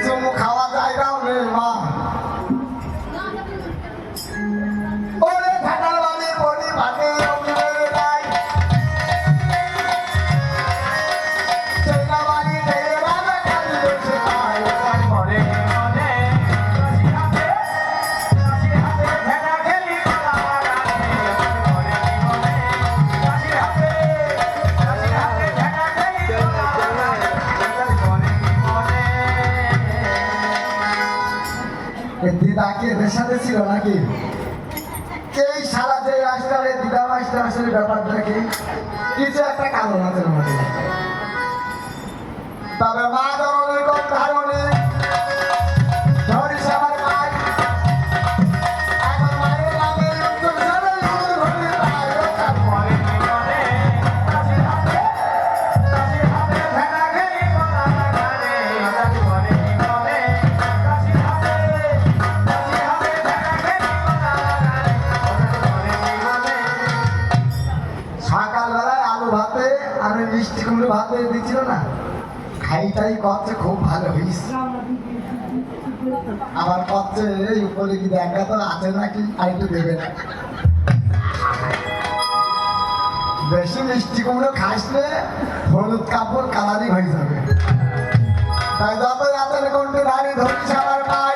চুমু খাওয়া জায়গাও নেই মা। ওরে ঘাটাল বাড়ি বলি ভাতে নাই চেনা বাড়ি থেকে রাজা খালি বসে খায় মনে মনে দিদা কি এদের সাথে ছিল নাকি? এই সারা যে রাস্তায় দিদা মাস্টার আসলে ব্যাপারটা কি কিছু একটা কারণ আছে মধ্যে। তবে মা ধরনের কোন কারণে ধরিস আমার ভাই এখন মায়ের নামে উত্তর সারা ঘুরে তাই তার পরে মনে কাছে হাতে ভেড়া গেলি বলা গানে তার পরে মনে কাছে হাতে সকালবেলায় আলু ভাতে আর মিষ্টি কুমড়ো ভাতে দিচ্ছিল না, খাইটাই করছে খুব ভালো হয়েছে। আবার করছে এই উপরে কি দেখা তো আছে নাকি আর একটু দেবে না। বেশি মিষ্টি কুমড়ো খাইলে হলুদ কাপড় কালারিং হয়ে যাবে, তাই যত রাতের কোনটি ধারি ধরিস আমার ভাই